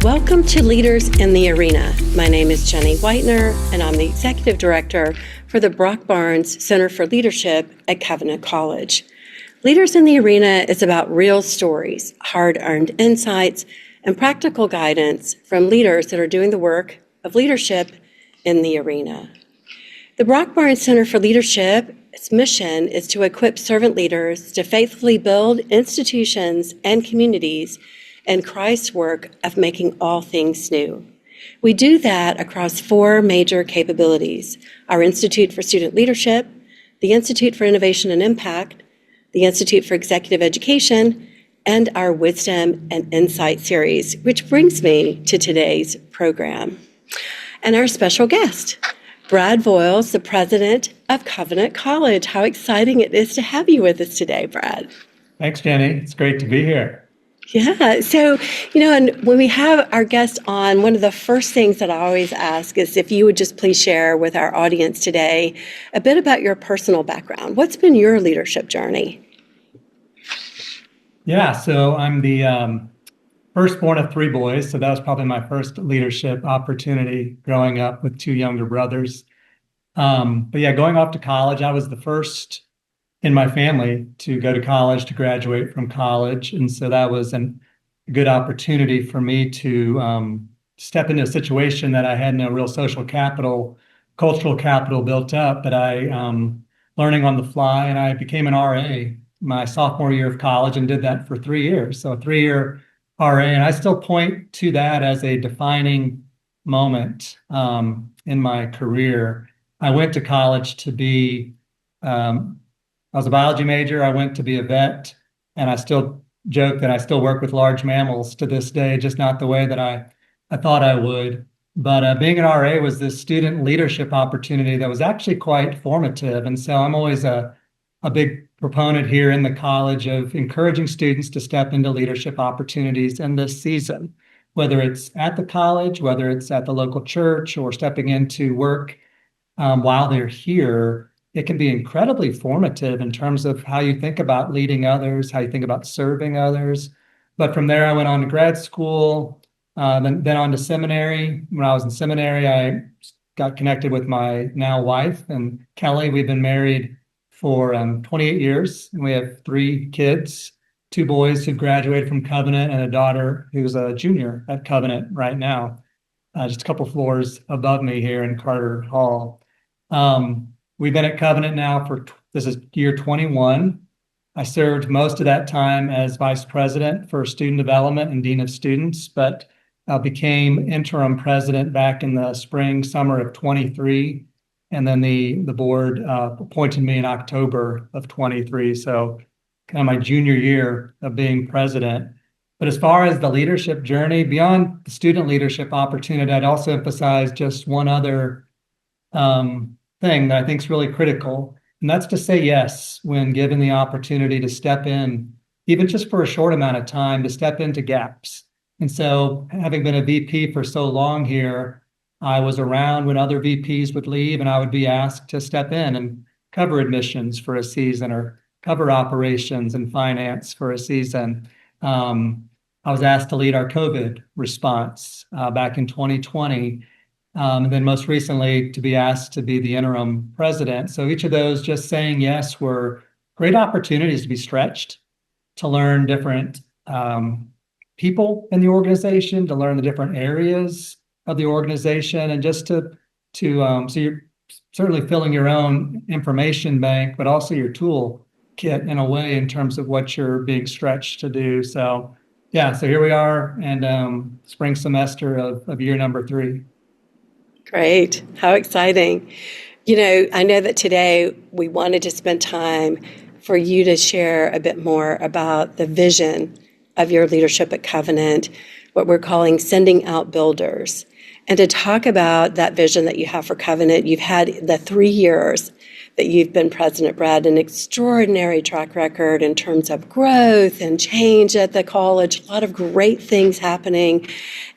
Welcome to Leaders in the Arena. My name is Jenny Whitener, and I'm the Executive Director for the Brock Barnes Center for Leadership at Covenant College. Leaders in the Arena is about real stories, hard-earned insights, and practical guidance from leaders that are doing the work of leadership in the arena. The Brock Barnes Center for Leadership's mission is to equip servant leaders to faithfully build institutions and communities in Christ's work of making all things new. We do that across four major capabilities: our Institute for Student Leadership, the Institute for Innovation and Impact, the Institute for Executive Education, and our Wisdom and Insight series, which brings me to today's program. And our special guest, Brad Voyles, the president of Covenant College. How exciting it is to have you with us today, Brad. Thanks, Jenny. It's great to be here. Yeah, so, and when we have our guests on, one of the first things that I always ask is if you would just please share with our audience today a bit about your personal background. What's been your leadership journey? Yeah, so I'm the firstborn of three boys, so that was probably my first leadership opportunity growing up with two younger brothers. But yeah, going off to college, I was the first in my family to go to college, to graduate from college. And so that was a good opportunity for me to step into a situation that I had no real social capital, cultural capital built up, but I learning on the fly, and I became an RA my sophomore year of college and did that for 3 years. So a 3-year RA, and I still point to that as a defining moment in my career. I went to college to be, I was a biology major. I went to be a vet, and I still joke that I still work with large mammals to this day, just not the way that I thought I would. But being an RA was this student leadership opportunity that was actually quite formative. And so I'm always a big proponent here in the college of encouraging students to step into leadership opportunities in this season, whether it's at the college, whether it's at the local church, or stepping into work while they're here. It can be incredibly formative in terms of how you think about leading others, how you think about serving others. But from there, I went on to grad school, then on to seminary. When I was in seminary, I got connected with my now wife, and Kelly. We've been married for 28 years, and we have 3 kids, 2 boys who graduated from Covenant, and a daughter who's a junior at Covenant right now, just a couple floors above me here in Carter Hall. We've been at Covenant now this is year 21. I served most of that time as vice president for student development and dean of students, but became interim president back in the spring, summer of 23. And then the board appointed me in October of 23. So kind of my junior year of being president. But as far as the leadership journey, beyond the student leadership opportunity, I'd also emphasize just one other thing that I think is really critical, and that's to say yes when given the opportunity to step in, even just for a short amount of time, to step into gaps. And so, having been a VP for so long here, I was around when other VPs would leave, and I would be asked to step in and cover admissions for a season, or cover operations and finance for a season. I was asked to lead our COVID response back in 2020. And then most recently to be asked to be the interim president. So each of those, just saying yes, were great opportunities to be stretched, to learn different people in the organization, to learn the different areas of the organization, and just so you're certainly filling your own information bank, but also your tool kit in a way in terms of what you're being stretched to do. So yeah, so here we are, and spring semester of year number 3. Great. How exciting. I know that today we wanted to spend time for you to share a bit more about the vision of your leadership at Covenant, what we're calling sending out builders. and to talk about that vision that you have for Covenant. You've had the 3 years that you've been president, Brad, an extraordinary track record in terms of growth and change at the college, a lot of great things happening.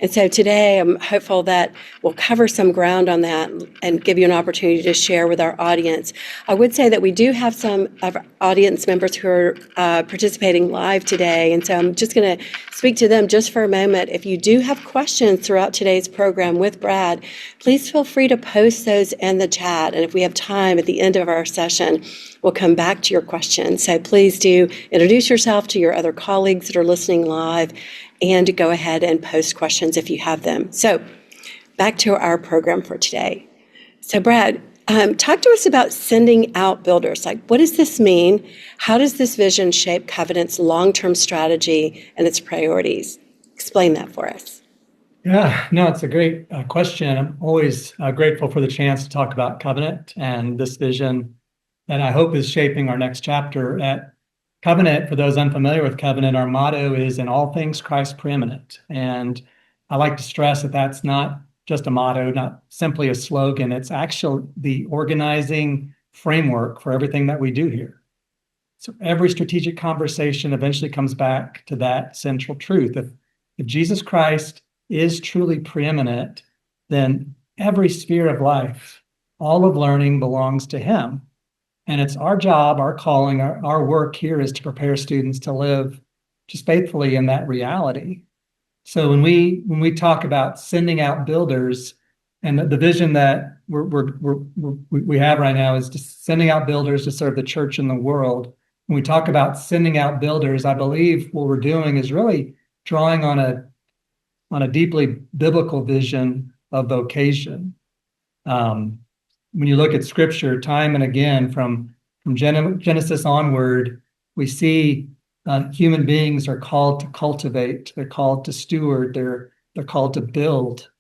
And so today I'm hopeful that we'll cover some ground on that and give you an opportunity to share with our audience. I would say that we do have some of our audience members who are participating live today, and so I'm just going to speak to them just for a moment. If you do have questions throughout today's program with Brad, please feel free to post those in the chat, and if we have time at the end of our session, we'll come back to your questions. So please do introduce yourself to your other colleagues that are listening live, and go ahead and post questions if you have them. So back to our program for today. So Brad, talk to us about sending out builders. Like, what does this mean? How does this vision shape Covenant's long-term strategy and its priorities? Explain that for us. Yeah, no, it's a great question. I'm always grateful for the chance to talk about Covenant and this vision that I hope is shaping our next chapter. At Covenant, for those unfamiliar with Covenant, our motto is "In all things Christ preeminent." And I like to stress that that's not just a motto, not simply a slogan. It's actually the organizing framework for everything that we do here. So every strategic conversation eventually comes back to that central truth. If Jesus Christ is truly preeminent, then every sphere of life, all of learning belongs to him. And it's our job, our calling, our work here is to prepare students to live just faithfully in that reality. So when we talk about sending out builders, and the vision that we have right now is just sending out builders to serve the church in the world. When we talk about sending out builders, I believe what we're doing is really drawing on a deeply biblical vision of vocation. When you look at Scripture, time and again, from Genesis onward, we see human beings are called to cultivate, they're called to steward, they're called to build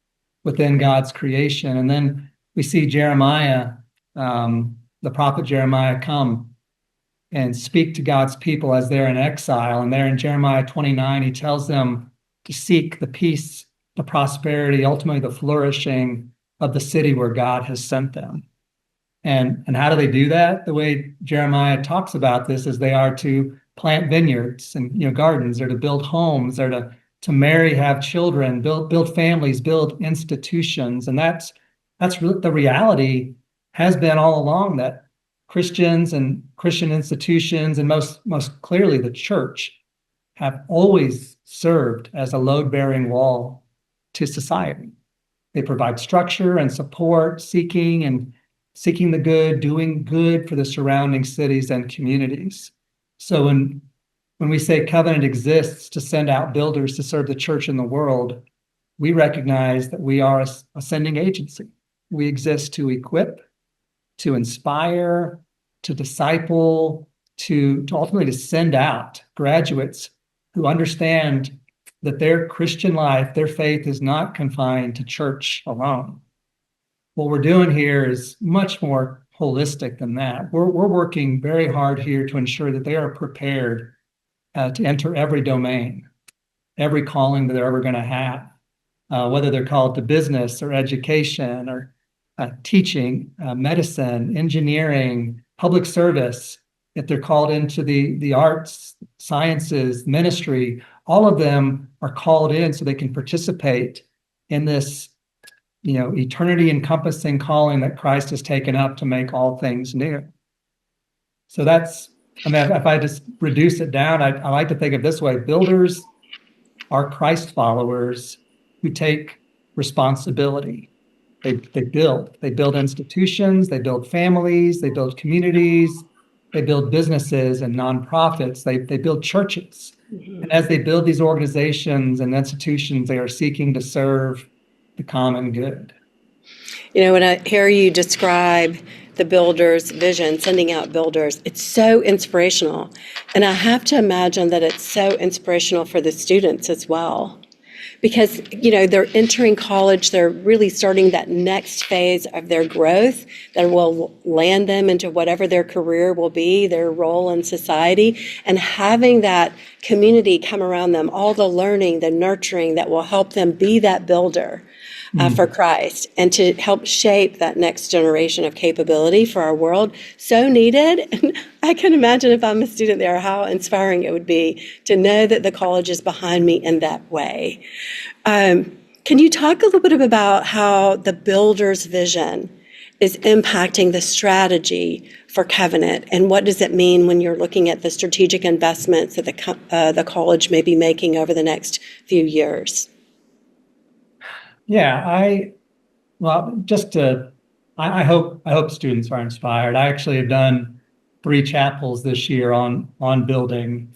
within God's creation. And then we see Jeremiah, the prophet Jeremiah, come and speak to God's people as they're in exile. And there in Jeremiah 29, he tells them to seek the peace, the prosperity, ultimately the flourishing of the city where God has sent them. And how do they do that? The way Jeremiah talks about this is they are to plant vineyards and gardens, they're to build homes, they're to marry, have children, build families, build institutions. And that's really the reality has been all along, that Christians and Christian institutions, and most clearly the church, have always served as a load-bearing wall to society. They provide structure and support, seeking the good, doing good for the surrounding cities and communities. So when we say Covenant exists to send out builders to serve the church in the world, we recognize that we are a sending agency. We exist to equip, to inspire, to disciple, to ultimately to send out graduates who understand that their Christian life, their faith is not confined to church alone. What we're doing here is much more holistic than that. We're working very hard here to ensure that they are prepared to enter every domain, every calling that they're ever going to have, whether they're called to business or education or teaching, medicine, engineering, public service, if they're called into the arts, sciences, ministry. All of them are called in so they can participate in this eternity encompassing calling that Christ has taken up to make all things new. So if I just reduce it down, I like to think of it this way: builders are Christ followers who take responsibility. They build institutions, they build families, they build communities, they build businesses and nonprofits, they build churches. Mm-hmm. And as they build these organizations and institutions, they are seeking to serve the common good. When I hear you describe the builder's vision, sending out builders, it's so inspirational. And I have to imagine that it's so inspirational for the students as well. because, they're entering college, they're really starting that next phase of their growth that will land them into whatever their career will be, their role in society, and having that community come around them, all the learning, the nurturing that will help them be that builder for Christ and to help shape that next generation of capability for our world. So needed. And I can imagine if I'm a student there, how inspiring it would be to know that the college is behind me in that way. Can you talk a little bit about how the builder's vision is impacting the strategy for Covenant, and what does it mean when you're looking at the strategic investments that the college may be making over the next few years? Yeah, I hope students are inspired. I actually have done 3 chapels this year on building,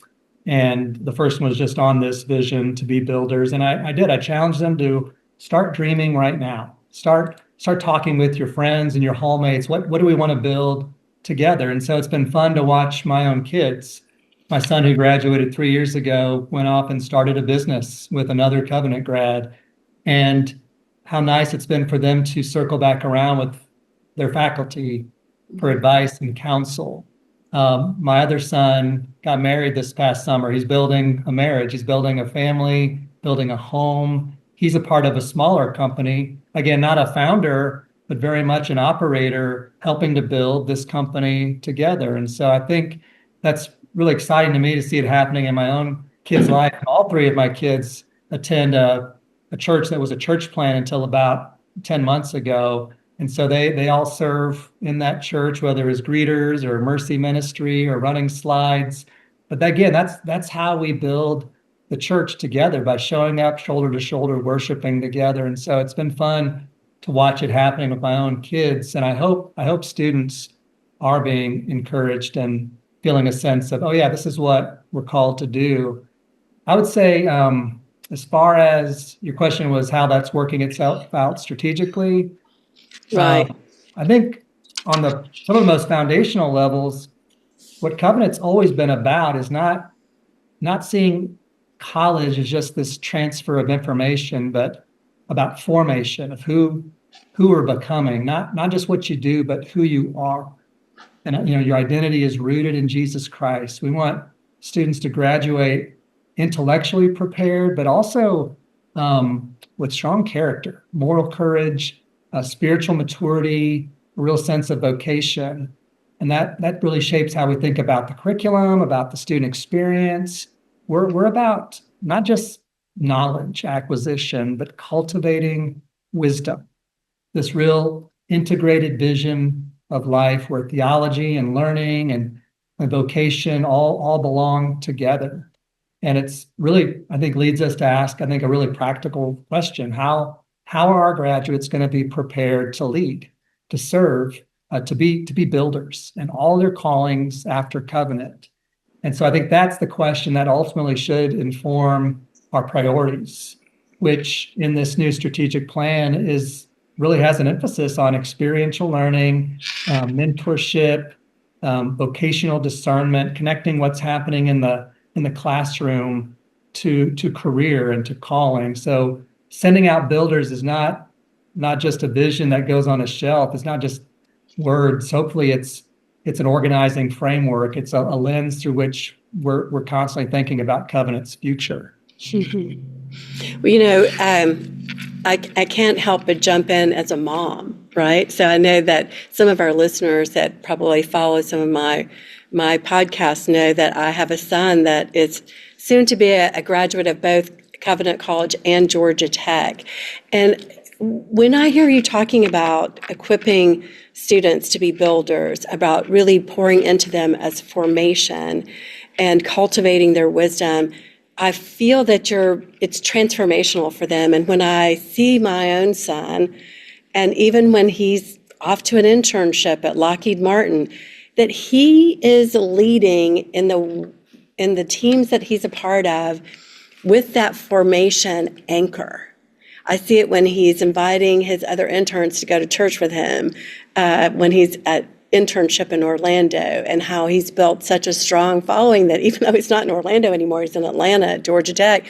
and the first one was just on this vision to be builders. And I challenged them to start dreaming right now. Start talking with your friends and your hallmates. What do we want to build together? And so it's been fun to watch my own kids. My son, who graduated 3 years ago, went off and started a business with another Covenant grad. And how nice it's been for them to circle back around with their faculty for advice and counsel. My other son got married this past summer. He's building a marriage. He's building a family, building a home. He's a part of a smaller company. Again, not a founder, but very much an operator, helping to build this company together. And so I think that's really exciting to me to see it happening in my own kid's life. And all 3 of my kids attend a church that was a church plant until about 10 months ago. And so they all serve in that church, whether it's greeters or mercy ministry or running slides. But again, that's how we build the church together, by showing up shoulder to shoulder, worshiping together. And so it's been fun to watch it happening with my own kids. And I hope students are being encouraged and feeling a sense of, oh yeah, this is what we're called to do. I would say, as far as your question was how that's working itself out strategically, Right. I think on some of the most foundational levels, what Covenant's always been about is not seeing college as just this transfer of information, but about formation of who we're becoming, not just what you do, but who you are. And your identity is rooted in Jesus Christ. We want students to graduate intellectually prepared, but also with strong character, moral courage, spiritual maturity, a real sense of vocation. And that really shapes how we think about the curriculum, about the student experience. We're about not just knowledge acquisition, but cultivating wisdom, this real integrated vision of life where theology and learning and vocation all belong together. And it's really, I think, leads us to ask, I think, a really practical question. How are our graduates going to be prepared to lead, to serve, to be builders and all their callings after Covenant? And so I think that's the question that ultimately should inform our priorities, which in this new strategic plan really has an emphasis on experiential learning, mentorship, vocational discernment, connecting what's happening in the classroom to career and to calling. So sending out builders is not just a vision that goes on a shelf. It's not just words. Hopefully it's an organizing framework. It's a lens through which we're constantly thinking about Covenant's future. Well, I can't help but jump in as a mom, right? So I know that some of our listeners that probably follow some of my podcasts know that I have a son that is soon to be a graduate of both Covenant College and Georgia Tech. And when I hear you talking about equipping students to be builders, about really pouring into them as formation and cultivating their wisdom, I feel that it's transformational for them. And when I see my own son, and even when he's off to an internship at Lockheed Martin, that he is leading in the teams that he's a part of with that formation anchor. I see it when he's inviting his other interns to go to church with him, when he's at internship in Orlando, and how he's built such a strong following that even though he's not in Orlando anymore, he's in Atlanta at Georgia Tech,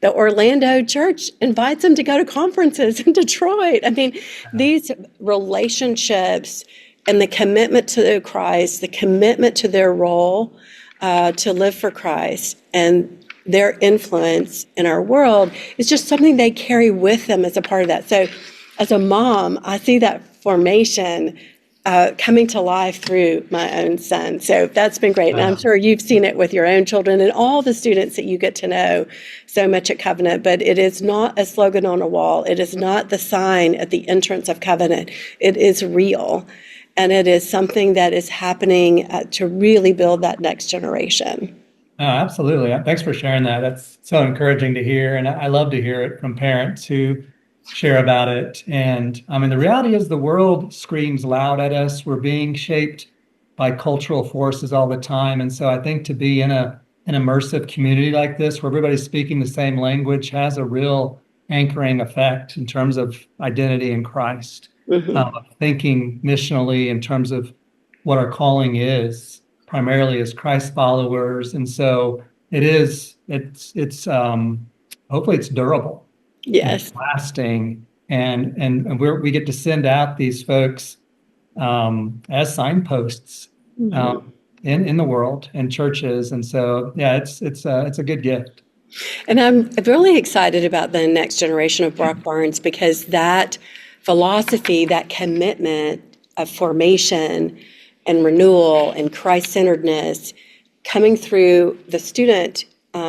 the Orlando church invites them to go to conferences in Detroit. I mean, these relationships and the commitment to Christ, the commitment to their role to live for Christ, and their influence in our world is just something they carry with them as a part of that. So as a mom, I see that formation coming to life through my own son. So that's been great. And I'm sure you've seen it with your own children and all the students that you get to know so much at Covenant. But it is not a slogan on a wall. It is not the sign at the entrance of Covenant. It is real. And it is something that is happening to really build that next generation. Oh, absolutely. Thanks for sharing that. That's so encouraging to hear. And I love to hear it from parents who share about it. And I mean, the reality is the world screams loud at us. We're being shaped by cultural forces all the time. And so I think to be in an immersive community like this, where everybody's speaking the same language, has a real anchoring effect in terms of identity in Christ, thinking missionally in terms of what our calling is, primarily as Christ followers. And so it's hopefully it's durable. Yes. Lasting, and we get to send out these folks as signposts in the world and churches, and so yeah, it's a good gift. And I'm really excited about the next generation of Brock Barnes, because that philosophy, that commitment of formation and renewal and Christ-centeredness coming through the student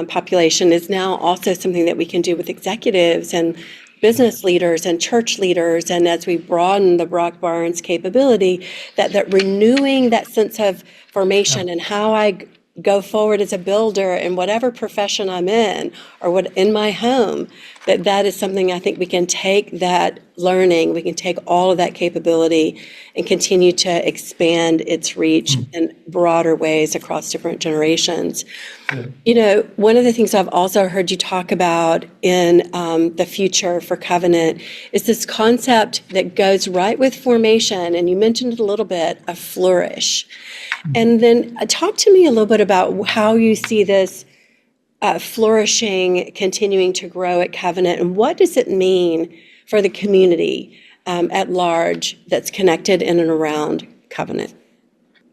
population is now also something that we can do with executives and business leaders and church leaders. And as we broaden the Brock Barnes capability, that renewing that sense of formation and how I go forward as a builder in whatever profession I'm in, or what in my home, that is something I think we can take that learning, we can take all of that capability and continue to expand its reach in broader ways across different generations. You know, one of the things I've also heard you talk about in the future for Covenant is this concept that goes right with formation, and you mentioned it a little bit, of flourish. And then talk to me a little bit about how you see this flourishing continuing to grow at Covenant, and what does it mean for the community at large that's connected in and around Covenant?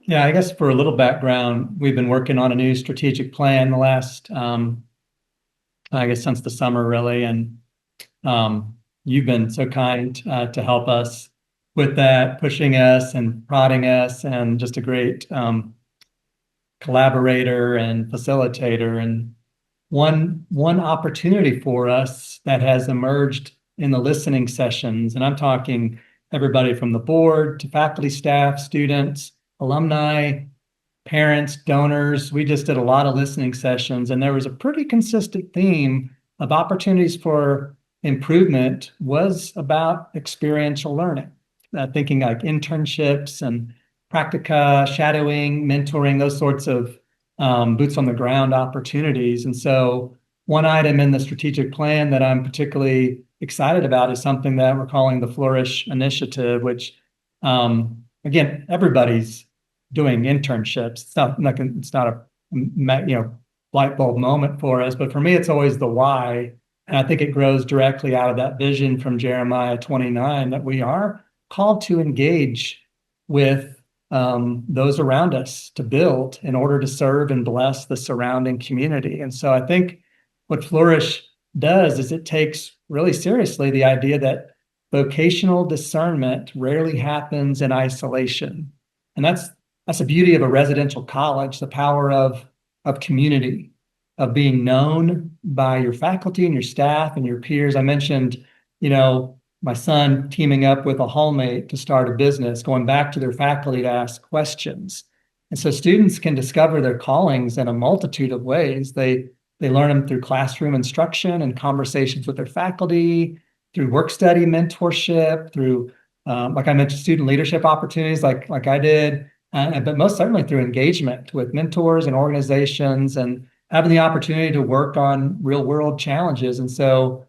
Yeah, I guess for a little background, we've been working on a new strategic plan the last, I guess since the summer really, and you've been so kind to help us with that, pushing us and prodding us, and just a great collaborator and facilitator. And one opportunity for us that has emerged in the listening sessions, and I'm talking everybody from the board to faculty, staff, students, alumni, parents, donors. We just did a lot of listening sessions, and there was a pretty consistent theme of opportunities for improvement was about experiential learning. Thinking like internships and practica, shadowing, mentoring, those sorts of boots on the ground opportunities. And so one item in the strategic plan that I'm particularly excited about is something that we're calling the Flourish initiative, which again, everybody's doing internships. It's not a light bulb moment for us, but for me, it's always the why. And I think it grows directly out of that vision from Jeremiah 29 that we are called to engage with those around us, to build in order to serve and bless the surrounding community. And so I think what Flourish does is it takes really seriously the idea that vocational discernment rarely happens in isolation. And that's the beauty of a residential college, the power of community, of being known by your faculty and your staff and your peers. I mentioned, my son teaming up with a hallmate to start a business, going back to their faculty to ask questions. And so students can discover their callings in a multitude of ways. They learn them through classroom instruction and conversations with their faculty, through work study mentorship, through, like I mentioned, student leadership opportunities like I did, but most certainly through engagement with mentors and organizations, and having the opportunity to work on real world challenges. And so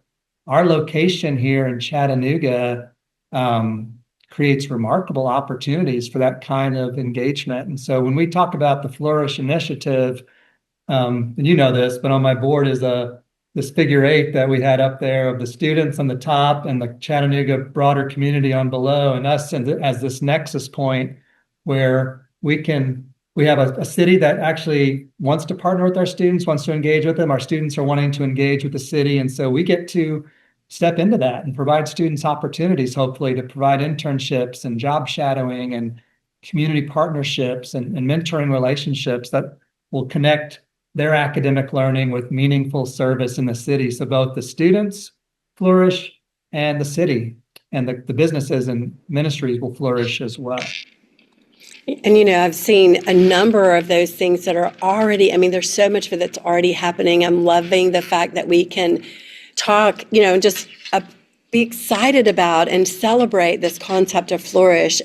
our location here in Chattanooga creates remarkable opportunities for that kind of engagement. And so when we talk about the Flourish initiative, and you know this, but on my board is this figure eight that we had up there of the students on the top and the Chattanooga broader community on below, and us as this nexus point where we have a city that actually wants to partner with our students, wants to engage with them. Our students are wanting to engage with the city. And so we get to step into that and provide students opportunities, hopefully, to provide internships and job shadowing and community partnerships and mentoring relationships that will connect their academic learning with meaningful service in the city. So both the students flourish and the city and the businesses and ministries will flourish as well. And, I've seen a number of those things that are already, there's so much of it that's already happening. I'm loving the fact that we can talk, and just be excited about and celebrate this concept of flourish.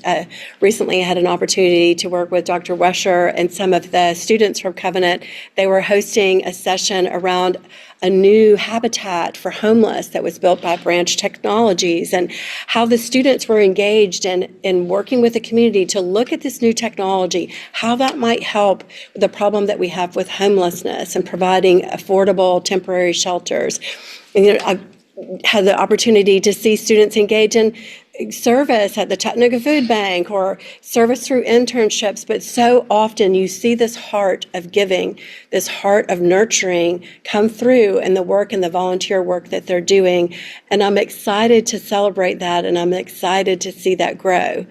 Recently, I had an opportunity to work with Dr. Wesher and some of the students from Covenant. They were hosting a session around a new habitat for homeless that was built by Branch Technologies, and how the students were engaged in working with the community to look at this new technology, how that might help the problem that we have with homelessness and providing affordable temporary shelters. And, I've had the opportunity to see students engage in service at the Chattanooga Food Bank or service through internships, but so often you see this heart of giving, this heart of nurturing come through in the work and the volunteer work that they're doing. And I'm excited to celebrate that, and I'm excited to see that grow.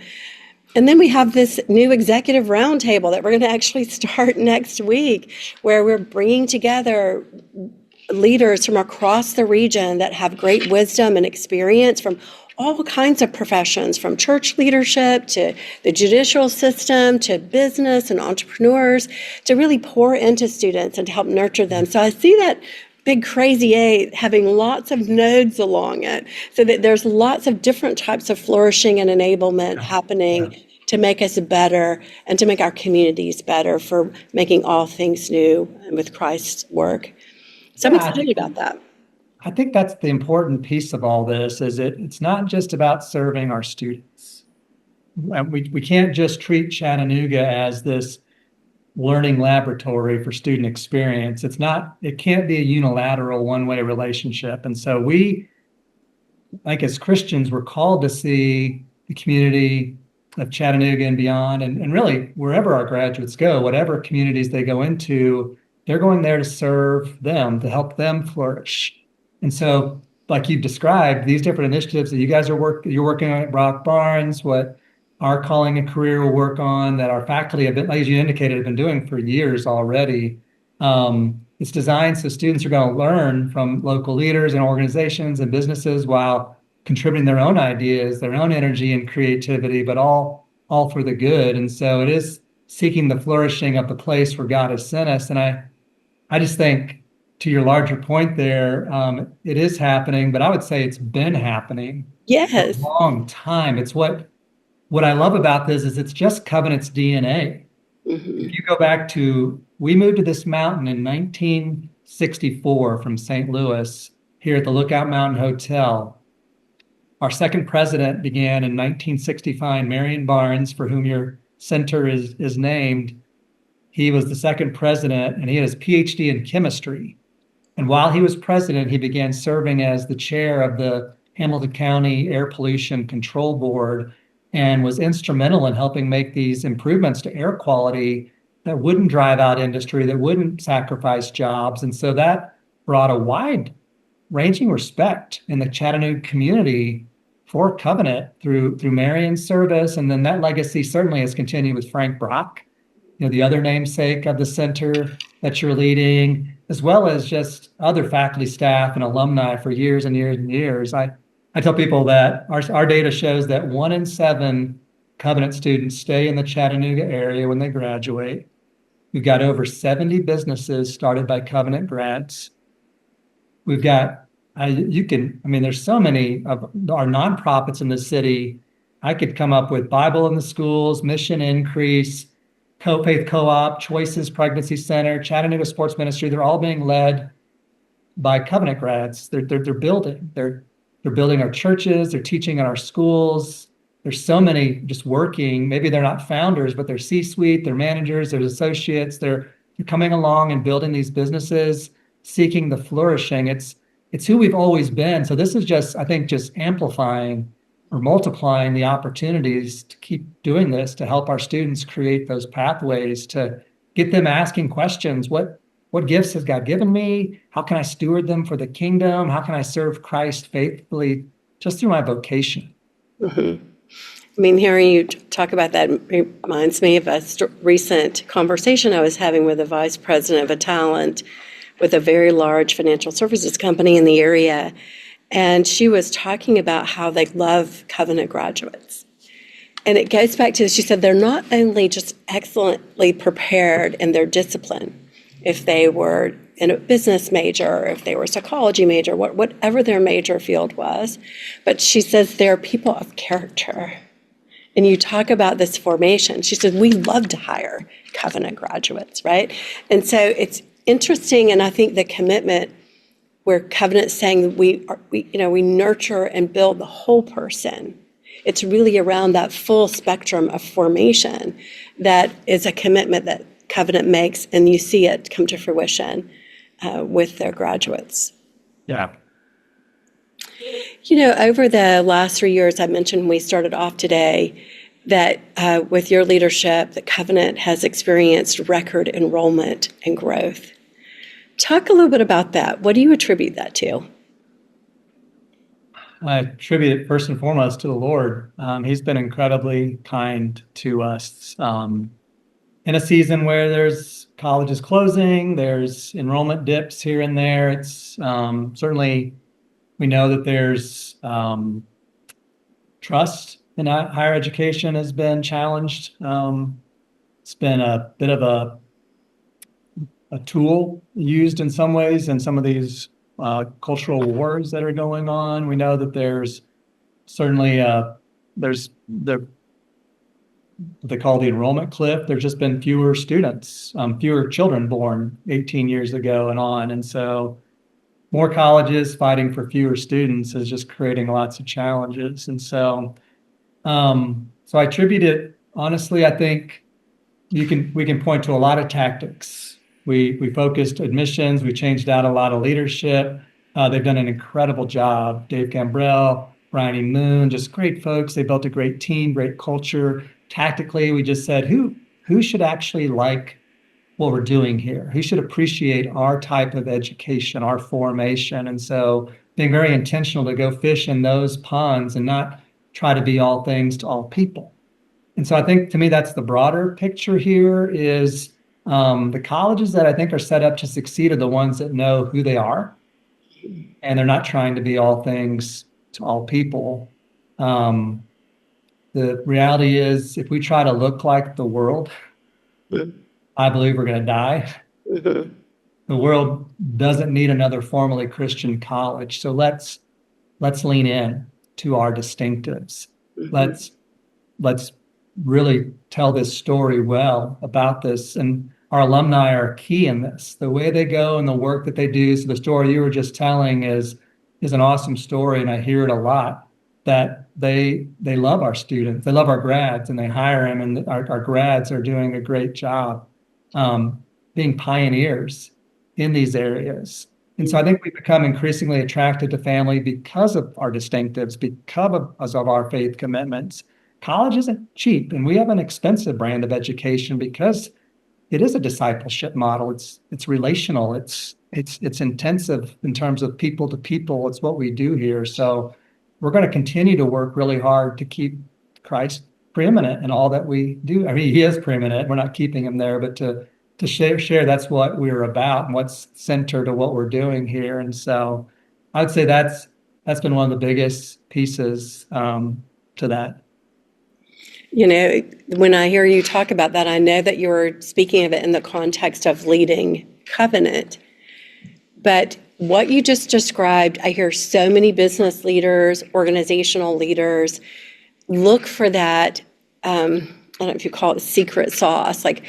And then we have this new executive roundtable that we're going to actually start next week, where we're bringing together leaders from across the region that have great wisdom and experience from all kinds of professions, from church leadership to the judicial system to business and entrepreneurs, to really pour into students and to help nurture them. So I see that big crazy eight having lots of nodes along it, so that there's lots of different types of flourishing and enablement happening to make us better and to make our communities better for making all things new with Christ's work. So I'm excited about that. I think that's the important piece of all this, is it's not just about serving our students. We can't just treat Chattanooga as this learning laboratory for student experience. It can't be a unilateral one-way relationship. And so we, like as Christians, we're called to see the community of Chattanooga and beyond, and really wherever our graduates go, whatever communities they go into, they're going there to serve them, to help them flourish. And so, like you've described, these different initiatives that you guys you're working on at Brock Barnes, what our Calling a Career will work on, that our faculty have been, as you indicated, have been doing for years already. It's designed so students are going to learn from local leaders and organizations and businesses while contributing their own ideas, their own energy and creativity, but all for the good. And so it is seeking the flourishing of the place where God has sent us. And I just think, to your larger point there, it is happening, but I would say it's been happening for a long time. It's what I love about this is it's just Covenant's DNA. Mm-hmm. If you go back we moved to this mountain in 1964 from St. Louis here at the Lookout Mountain Hotel. Our second president began in 1965, Marion Barnes, for whom your center is named. He was the second president, and he had his PhD in chemistry. And while he was president, he began serving as the chair of the Hamilton County Air Pollution Control Board, and was instrumental in helping make these improvements to air quality that wouldn't drive out industry, that wouldn't sacrifice jobs. And so that brought a wide-ranging respect in the Chattanooga community for Covenant through Marion's service. And then that legacy certainly has continued with Frank Brock, the other namesake of the center that you're leading, as well as just other faculty, staff, and alumni for years and years and years. I tell people that our data shows that 1 in 7 Covenant students stay in the Chattanooga area when they graduate. We've got over 70 businesses started by Covenant grads. We've got, there's so many of our nonprofits in the city. I could come up with Bible in the Schools, Mission Increase, Co-Faith Co-op, Choices Pregnancy Center, Chattanooga Sports Ministry. They're all being led by Covenant grads. They're building. They're building our churches. They're teaching in our schools. There's so many just working. Maybe they're not founders, but they're C-suite, they're managers, they're associates. They're coming along and building these businesses. seeking the flourishing. It's who we've always been. So this is just, I think, just amplifying or multiplying the opportunities to keep doing this, to help our students create those pathways, to get them asking questions. What gifts has God given me? How can I steward them for the kingdom? How can I serve Christ faithfully just through my vocation? Mm-hmm. I mean, hearing you talk about that reminds me of a recent conversation I was having with a vice president of a talent with a very large financial services company in the area. And she was talking about how they love Covenant graduates. And it goes back to, she said, they're not only just excellently prepared in their discipline, if they were in a business major, or if they were a psychology major, whatever their major field was, but she says they're people of character. And you talk about this formation. She said, we love to hire Covenant graduates, right? And so it's interesting, and I think the commitment where Covenant's saying we nurture and build the whole person. It's really around that full spectrum of formation that is a commitment that Covenant makes, and you see it come to fruition with their graduates. Yeah. Over the last 3 years, I mentioned we started off today that with your leadership, the Covenant has experienced record enrollment and growth. Talk a little bit about that. What do you attribute that to? I attribute it first and foremost to the Lord. He's been incredibly kind to us. In a season where there's colleges closing, there's enrollment dips here and there. It's certainly, we know that there's trust in higher education has been challenged. It's been a bit of a tool used in some ways in some of these cultural wars that are going on. We know that there's certainly there's what they call the enrollment cliff. There's just been fewer students, fewer children born 18 years ago and on. And so more colleges fighting for fewer students is just creating lots of challenges. And so I attribute it, honestly, I think we can point to a lot of tactics. We focused admissions, we changed out a lot of leadership. They've done an incredible job. Dave Gambrell, Brian E. Moon, just great folks. They built a great team, great culture. Tactically, we just said, who should actually like what we're doing here? Who should appreciate our type of education, our formation? And so being very intentional to go fish in those ponds and not try to be all things to all people. And so I think, to me, that's the broader picture here is the colleges that I think are set up to succeed are the ones that know who they are, and they're not trying to be all things to all people. The reality is, if we try to look like the world, I believe we're going to die. The world doesn't need another formally Christian college. So let's lean in to our distinctives. Let's really tell this story well about this. And our alumni are key in this. The way they go and the work that they do. So the story you were just telling is an awesome story, and I hear it a lot, that they love our students, they love our grads, and they hire them, and our grads are doing a great job being pioneers in these areas. And so I think we've become increasingly attracted to family because of our distinctives, because of our faith commitments. College isn't cheap, and we have an expensive brand of education because it is a discipleship model. It's relational. It's intensive in terms of people to people. It's what we do here. So we're going to continue to work really hard to keep Christ preeminent in all that we do. I mean, he is preeminent. We're not keeping him there, but to share that's what we're about and what's centered to what we're doing here. And so I would say that's been one of the biggest pieces to that. When I hear you talk about that, I know that you're speaking of it in the context of leading Covenant. But what you just described, I hear so many business leaders, organizational leaders look for that, I don't know if you call it secret sauce, like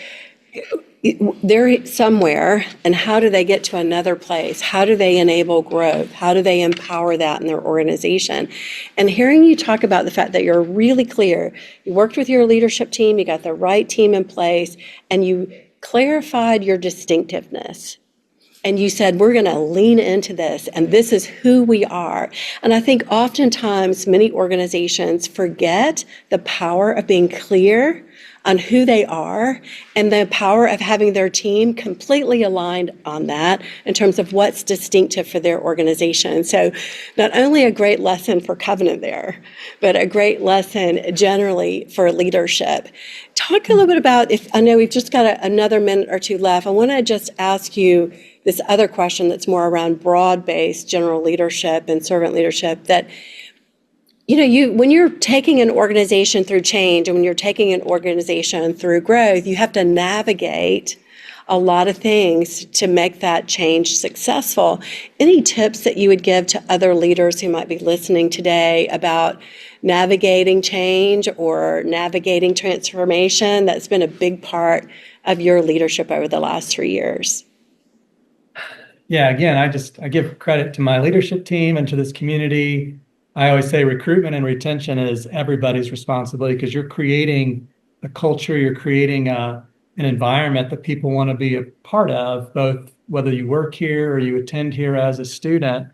they're somewhere, and how do they get to another place? How do they enable growth? How do they empower that in their organization? And hearing you talk about the fact that you're really clear, you worked with your leadership team, you got the right team in place, and you clarified your distinctiveness. and you said, we're going to lean into this, and this is who we are. And I think oftentimes many organizations forget the power of being clear on who they are and the power of having their team completely aligned on that in terms of what's distinctive for their organization. So not only a great lesson for Covenant there, but a great lesson generally for leadership. Talk a little bit about, if I know we've just got another minute or two left, I want to just ask you this other question that's more around broad-based general leadership and servant leadership, that when you're taking an organization through change and when you're taking an organization through growth, you have to navigate a lot of things to make that change successful. Any tips that you would give to other leaders who might be listening today about navigating change or navigating transformation? That's been a big part of your leadership over the last 3 years. Yeah, again, I give credit to my leadership team and to this community. I always say recruitment and retention is everybody's responsibility, because you're creating a culture, you're creating an environment that people want to be a part of, both whether you work here or you attend here as a student.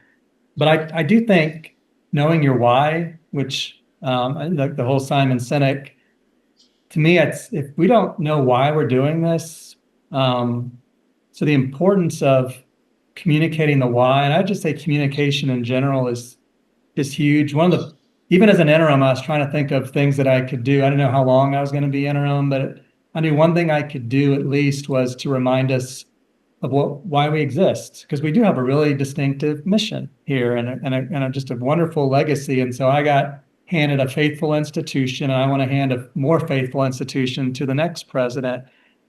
But I do think knowing your why, which the whole Simon Sinek, to me, it's if we don't know why we're doing this, so the importance of communicating the why, and I'd just say communication in general is huge. Even as an interim, I was trying to think of things that I could do. I didn't know how long I was going to be interim, but I knew one thing I could do at least was to remind us of why we exist, because we do have a really distinctive mission here and just a wonderful legacy. And so I got handed a faithful institution, and I want to hand a more faithful institution to the next president.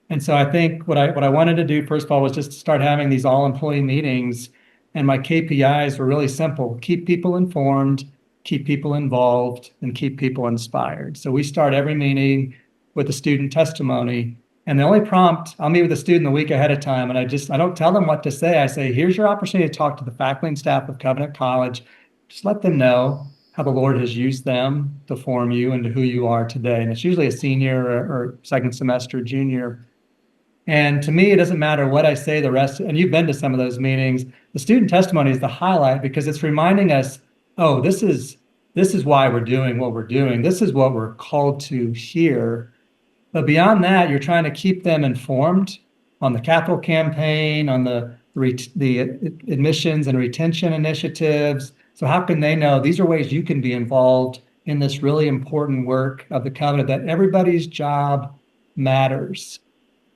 And so I think what I wanted to do, first of all, was just start having these all-employee meetings. And my KPIs were really simple: keep people informed, keep people involved, and keep people inspired. So we start every meeting with a student testimony. And the only prompt, I'll meet with a student the week ahead of time, and I don't tell them what to say. I say, here's your opportunity to talk to the faculty and staff of Covenant College. Just let them know how the Lord has used them to form you into who you are today. And it's usually a senior or second semester junior. And to me, it doesn't matter what I say the rest, and you've been to some of those meetings, the student testimony is the highlight, because it's reminding us, oh, this is why we're doing what we're doing. This is what we're called to here. But beyond that, you're trying to keep them informed on the capital campaign, on the admissions and retention initiatives. So how can they know these are ways you can be involved in this really important work of the covenant, that everybody's job matters?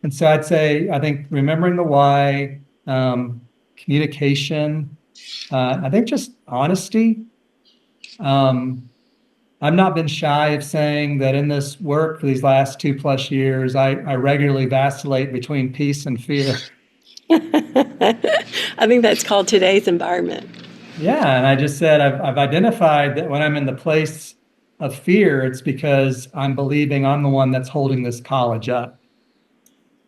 And so I'd say, I think remembering the why, communication, I think just honesty. I've not been shy of saying that in this work for these last 2+ years, I regularly vacillate between peace and fear. I think that's called today's environment. Yeah, and I just said I've identified that when I'm in the place of fear, it's because I'm believing I'm the one that's holding this college up.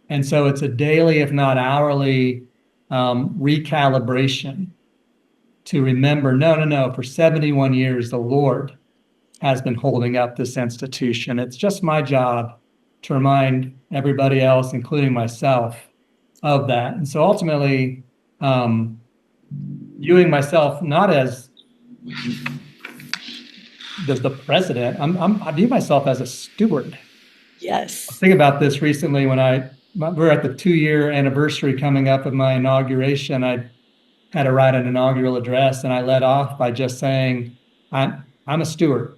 And so it's a daily, if not hourly, recalibration to remember, no, for 71 years, the Lord has been holding up this institution. It's just my job to remind everybody else, including myself, of that. And so ultimately, viewing myself not as the president, I view myself as a steward. Yes. I was thinking about this recently when we're at the 2-year anniversary coming up of my inauguration. I had to write an inaugural address, and I led off by just saying, I'm a steward.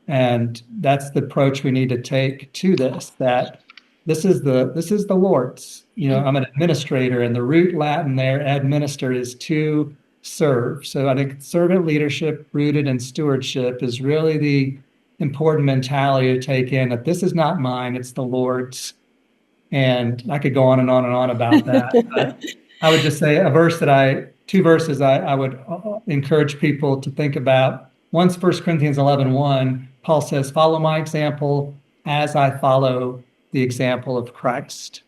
And that's the approach we need to take to this, that this is the Lord's. I'm an administrator, and the root Latin there, administer, is to serve. So I think servant leadership rooted in stewardship is really the important mentality to take in, that this is not mine, it's the Lord's. And I could go on and on and on about that. But I would just say two verses I would encourage people to think about. One's 1 Corinthians 11:1. Paul says, follow my example as I follow the example of Christ.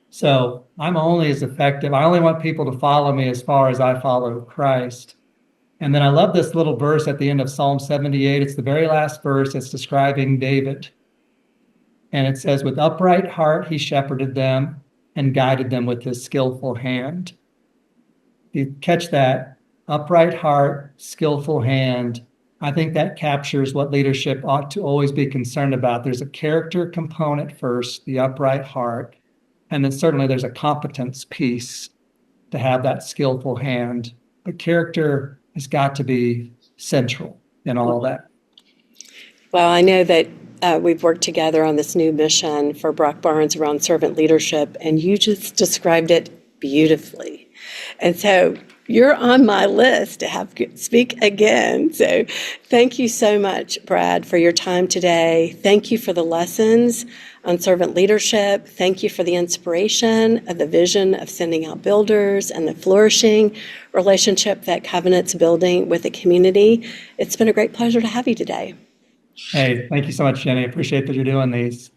So I'm only as effective. I only want people to follow me as far as I follow Christ. And then I love this little verse at the end of Psalm 78. It's the very last verse. It's describing David. And it says, with upright heart, he shepherded them and guided them with his skillful hand. You catch that upright heart, skillful hand. I think that captures what leadership ought to always be concerned about. There's a character component first, the upright heart, and then certainly there's a competence piece to have that skillful hand. But character has got to be central in all that. Well, I know that we've worked together on this new mission for Brock Barnes around servant leadership, and you just described it beautifully. And so you're on my list to have speak again. So thank you so much, Brad, for your time today. Thank you for the lessons on servant leadership. Thank you for the inspiration of the vision of sending out builders and the flourishing relationship that Covenant's building with the community. It's been a great pleasure to have you today. Hey, thank you so much, Jenny. I appreciate that you're doing these.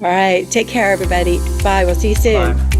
All right. Take care, everybody. Bye. We'll see you soon. Bye.